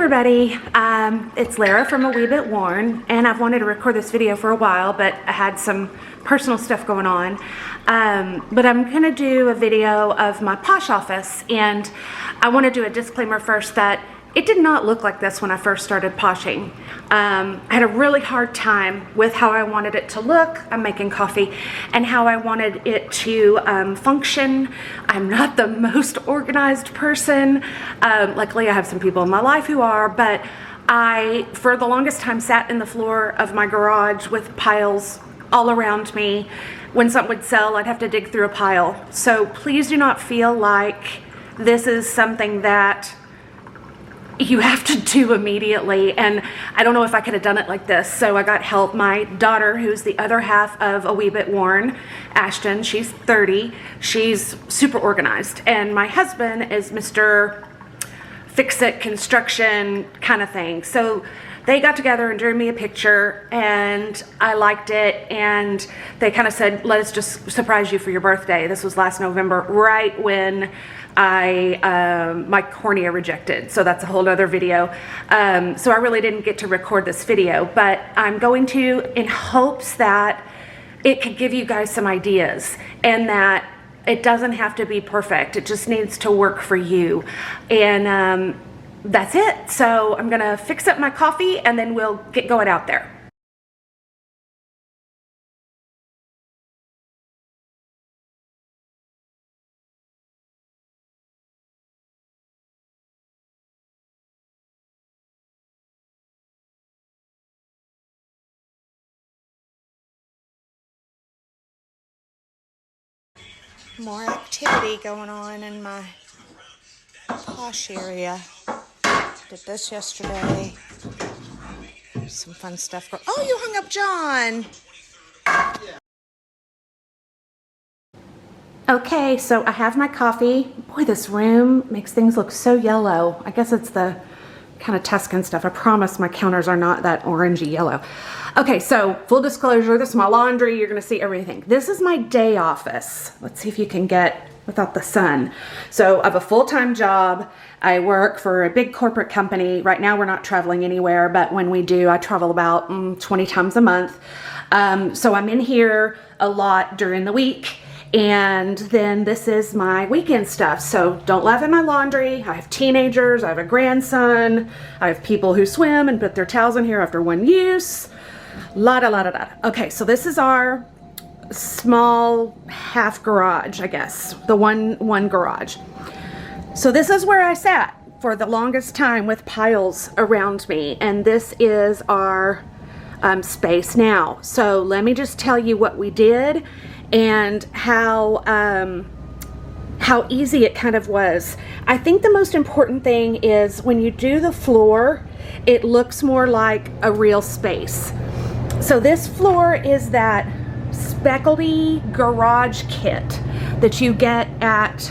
everybody, it's Lara from A Wee Bit Worn, and I've wanted to record this video for a while, but I had some personal stuff going on. But I'm gonna do a video of my Posh office, and I want to do a disclaimer first that it did not look like this when I first started poshing. I had a really hard time with how I wanted it to look. I'm making coffee, and how I wanted it to function. I'm not the most organized person. Luckily I have some people in my life who are, but I, for the longest time, sat in the floor of my garage with piles all around me. When something would sell, I'd have to dig through a pile. So please do not feel like this is something that you have to do immediately, and I don't know if I could have done it like this, so I got help. My daughter, who's the other half of A Wee Bit Worn, Ashton, she's 30, she's super organized, and my husband is Mr. Fix-It construction kind of thing. So they got together and drew me a picture, and I liked it, and they kind of said, let us just surprise you for your birthday. This was last November, right when my cornea rejected, so that's a whole other video. So I really didn't get to record this video, but I'm going to, in hopes that it could give you guys some ideas, and that it doesn't have to be perfect. It just needs to work for you. And that's it. So I'm gonna fix up my coffee, and then we'll get going out there. More activity going on in my Posh area. Did this yesterday. Some fun stuff. Oh, you hung up John. Okay, so I have my coffee. Boy, this room makes things look so yellow. I guess it's the kind of Tuscan stuff. I promise my counters are not that orangey yellow. Okay, so full disclosure, this is my laundry. You're gonna see everything. This is my day office. Let's see if you can get without the sun. So I have a full-time job. I work for a big corporate company. Right now we're not traveling anywhere, but when we do, I travel about 20 times a month. So I'm in here a lot during the week. And then this is my weekend stuff. So don't laugh at my laundry. I have teenagers, I have a grandson, I have people who swim and put their towels in here after one use. La da la da da. Okay, so this is our small half garage, I guess. The one garage. So this is where I sat for the longest time with piles around me. And this is our space now. So let me just tell you what we did and how easy it kind of was. I think the most important thing is when you do the floor, it looks more like a real space. So this floor is that speckledy garage kit that you get at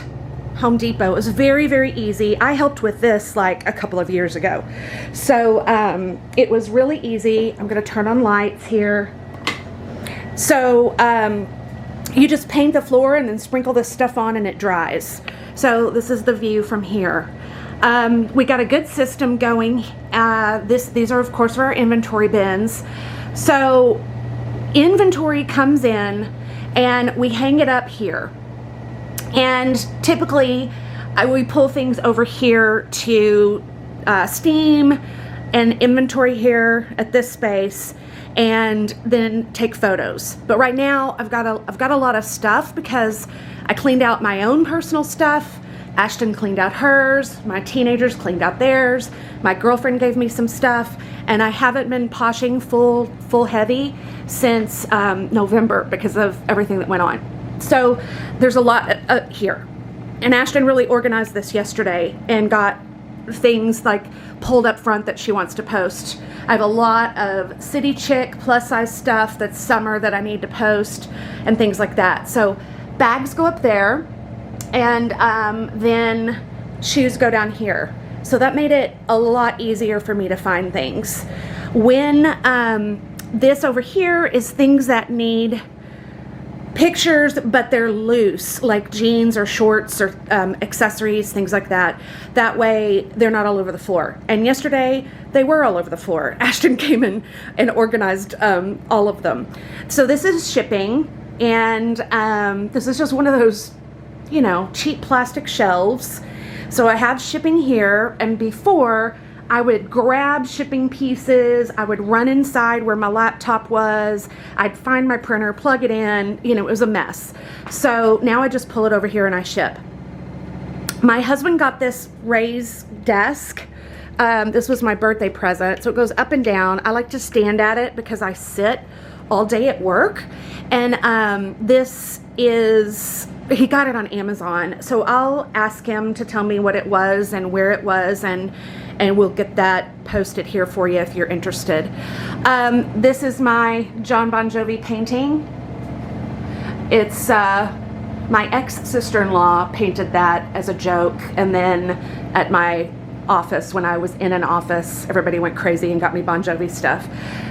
Home Depot. It was very, very easy. I helped with this like a couple of years ago. So it was really easy. I'm gonna turn on lights here. So you just paint the floor and then sprinkle this stuff on and it dries. So this is the view from here. We got a good system going. These are of course our inventory bins. So inventory comes in and we hang it up here. And typically we pull things over here to steam and inventory here at this space, and then take photos. But right now I've got a lot of stuff because I cleaned out my own personal stuff. Ashton cleaned out hers, my teenagers cleaned out theirs, my girlfriend gave me some stuff, and I haven't been poshing full heavy since November because of everything that went on. So there's a lot here. And Ashton really organized this yesterday and got things like pulled up front that she wants to post. I have a lot of City Chick plus size stuff that's summer that I need to post and things like that. So bags go up there, and then shoes go down here. So that made it a lot easier for me to find things. When this over here is things that need pictures, but they're loose, like jeans or shorts or accessories, things like that. That way they're not all over the floor. And yesterday they were all over the floor. Ashton came in and organized all of them. So this is shipping, and this is just one of those, you know, cheap plastic shelves. So I have shipping here, and before I would grab shipping pieces, I would run inside where my laptop was, I'd find my printer, plug it in, you know, it was a mess. So now I just pull it over here and I ship. My husband got this raised desk. This was my birthday present, so it goes up and down. I like to stand at it because I sit all day at work. And this is, he got it on Amazon, so I'll ask him to tell me what it was and where it was, and we'll get that posted here for you if you're interested. This is my John Bon Jovi painting. It's my ex-sister-in-law painted that as a joke, and then at my office, when I was in an office, everybody went crazy and got me Bon Jovi stuff.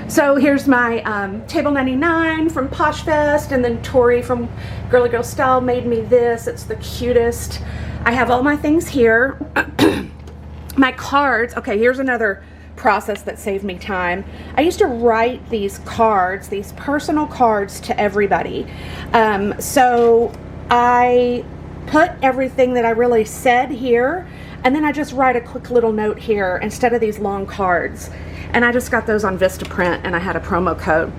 So here's my Table 99 from Posh Fest, and then Tori from Girly Girl Style made me this. It's the cutest. I have all my things here. My cards, okay, here's another process that saved me time. I used to write these cards, these personal cards to everybody. So I put everything that I really said here, and then I just write a quick little note here instead of these long cards. And I just got those on Vistaprint, and I had a promo code.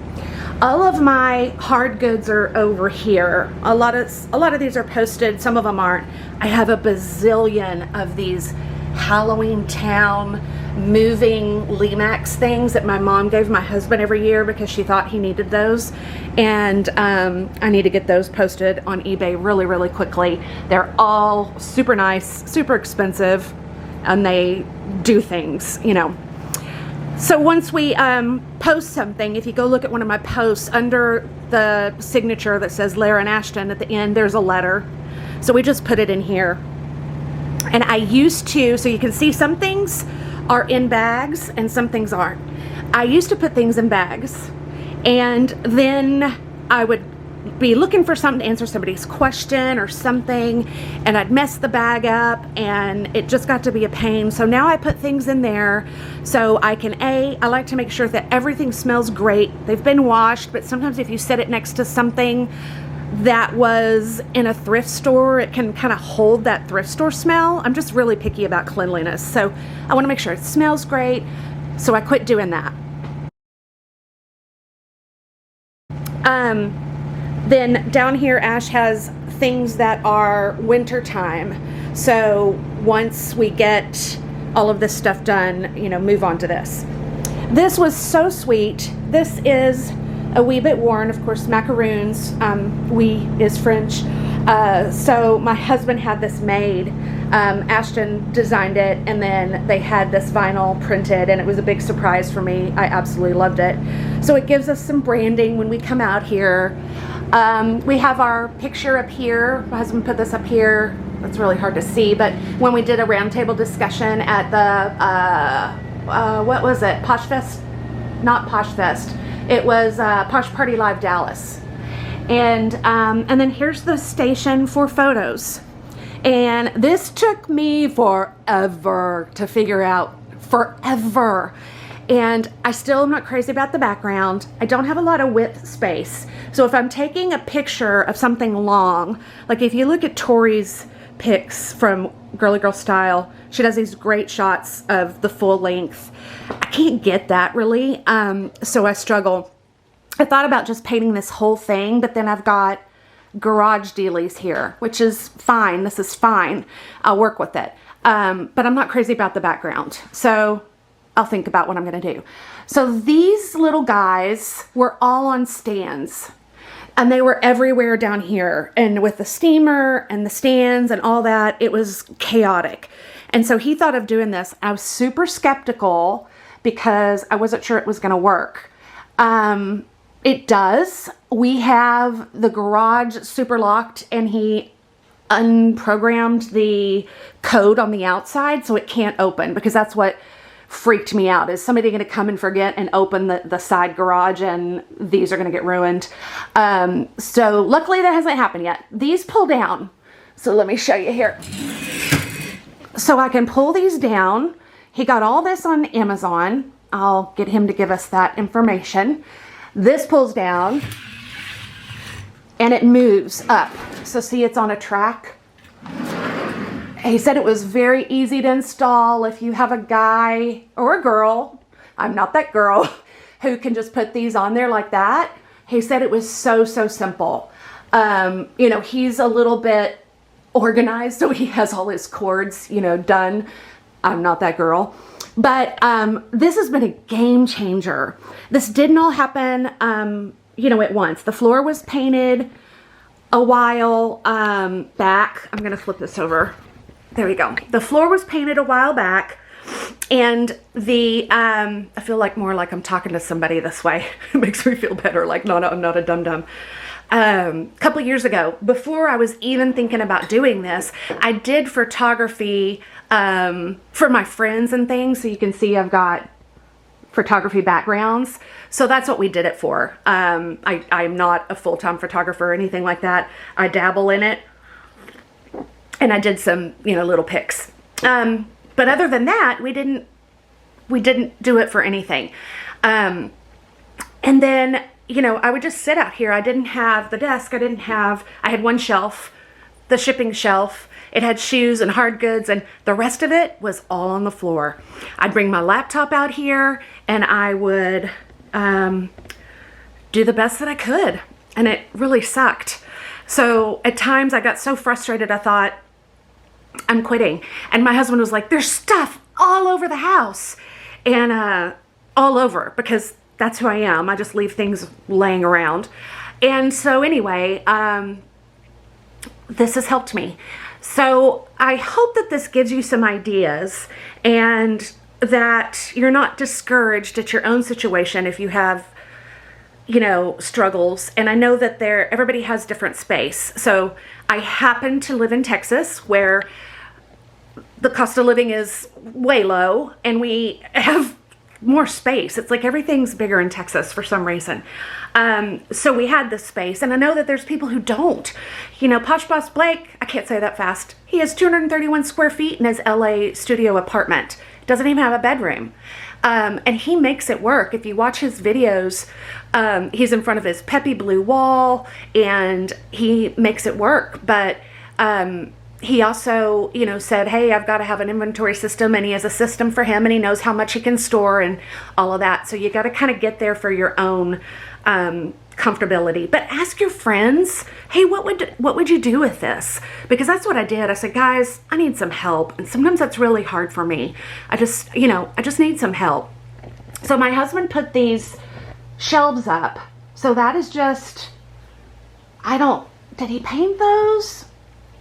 All of my hard goods are over here. A lot of these are posted, some of them aren't. I have a bazillion of these Halloween Town moving Limax things that my mom gave my husband every year because she thought he needed those, and I need to get those posted on eBay really, really quickly. They're all super nice, super expensive, and they do things, you know. So once we post something, if you go look at one of my posts, under the signature that says Lara and Ashton at the end, there's a letter. So we just put it in here. And I used to, so you can see some things are in bags and some things aren't. I used to put things in bags, and then I would be looking for something to answer somebody's question or something, and I'd mess the bag up, and it just got to be a pain. So now I put things in there so I can, I like to make sure that everything smells great. They've been washed, but sometimes if you set it next to something that was in a thrift store, it can kind of hold that thrift store smell. I'm just really picky about cleanliness, so I want to make sure it smells great, so I quit doing that. Then down here, Ash has things that are winter time, so once we get all of this stuff done, you know, move on to this. This was so sweet. This is a wee bit worn, of course, macaroons. Oui is French. So my husband had this made. Ashton designed it, and then they had this vinyl printed, and it was a big surprise for me. I absolutely loved it. So it gives us some branding when we come out here. We have our picture up here. My husband put this up here. It's really hard to see, but when we did a roundtable discussion at the, what was it? Posh Fest? Not Posh Fest. It was Posh Party Live Dallas. And then here's the station for photos. And this took me forever to figure out, forever. And I still am not crazy about the background. I don't have a lot of width space. So if I'm taking a picture of something long, like if you look at Tori's pics from Girly Girl Style, she does these great shots of the full length. I can't get that really, so I struggle. I thought about just painting this whole thing, but then I've got garage dealies here, which is fine. This is fine. I'll work with it. But I'm not crazy about the background, so I'll think about what I'm going to do. So these little guys were all on stands, and they were everywhere down here. And with the steamer and the stands and all that, it was chaotic. And so he thought of doing this. I was super skeptical because I wasn't sure it was going to work. It does. We have the garage super locked, and he unprogrammed the code on the outside, so it can't open, because that's what freaked me out. Is somebody going to come and forget and open the side garage and these are going to get ruined? So luckily that hasn't happened yet. These pull down. So let me show you here. So I can pull these down. He got all this on Amazon. I'll get him to give us that information. This pulls down and it moves up. So see, it's on a track. He said it was very easy to install if you have a guy or a girl, I'm not that girl, who can just put these on there like that. He said it was so simple. You know, he's a little bit organized, so he has all his cords, you know, done. I'm not that girl. But this has been a game changer. This didn't all happen, you know, at once. The floor was painted a while back. I'm going to flip this over. There we go. The floor was painted a while back, and the, I feel like more like I'm talking to somebody this way. It makes me feel better, like I'm not a dum-dum. Couple years ago, before I was even thinking about doing this, I did photography for my friends and things. So you can see I've got photography backgrounds. So that's what we did it for. I'm not a full-time photographer or anything like that. I dabble in it. And I did some, you know, little pics. But other than that, we didn't do it for anything. And then, you know, I would just sit out here. I didn't have the desk. I had one shelf, the shipping shelf. It had shoes and hard goods, and the rest of it was all on the floor. I'd bring my laptop out here and I would do the best that I could. And it really sucked. So at times I got so frustrated, I thought, I'm quitting. And my husband was like, there's stuff all over the house. And all over, because that's who I am. I just leave things laying around. And so anyway, this has helped me. So I hope that this gives you some ideas and that you're not discouraged at your own situation if you have, you know, struggles. And I know that everybody has different space. So I happen to live in Texas, where the cost of living is way low and we have more space. It's like everything's bigger in Texas for some reason. So we had this space, and I know that there's people who don't. You know, Posh Boss Blake, I can't say that fast. He has 231 square feet in his LA studio apartment. Doesn't even have a bedroom. And he makes it work. If you watch his videos, he's in front of his peppy blue wall and he makes it work. But he also, you know, said, hey, I've got to have an inventory system, and he has a system for him, and he knows how much he can store and all of that. So you got to kind of get there for your own comfortability. But ask your friends, hey, what would you do with this? Because that's what I did. I said, guys, I need some help. And sometimes that's really hard for me. I just need some help. So my husband put these shelves up. So that is just, did he paint those?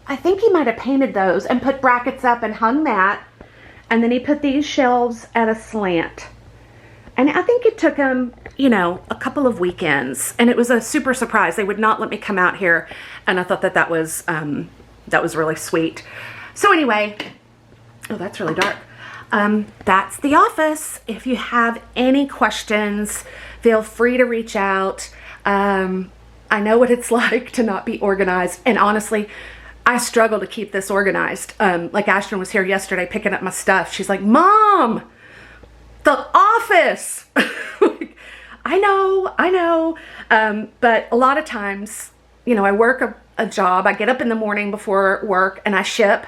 I think he might have painted those and put brackets up and hung that. And then he put these shelves at a slant. And I think it took him, you know, a couple of weekends. And it was a super surprise. They would not let me come out here. And I thought that was really sweet. So anyway, oh, that's really dark. That's the office. If you have any questions, feel free to reach out. I know what it's like to not be organized. And honestly, I struggle to keep this organized. Like Ashton was here yesterday picking up my stuff. She's like, Mom, the office. I know. But a lot of times, you know, I work a job. I get up in the morning before work and I ship.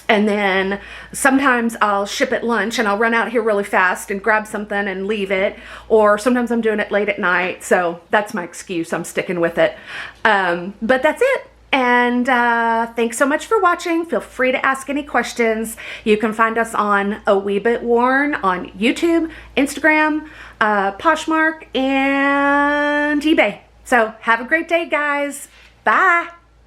And then sometimes I'll ship at lunch and I'll run out here really fast and grab something and leave it. Or sometimes I'm doing it late at night. So that's my excuse. I'm sticking with it. But that's it. And thanks so much for watching. Feel free to ask any questions. You can find us on A Wee Bit Worn on YouTube, Instagram, Poshmark, and eBay. So have a great day, guys. Bye.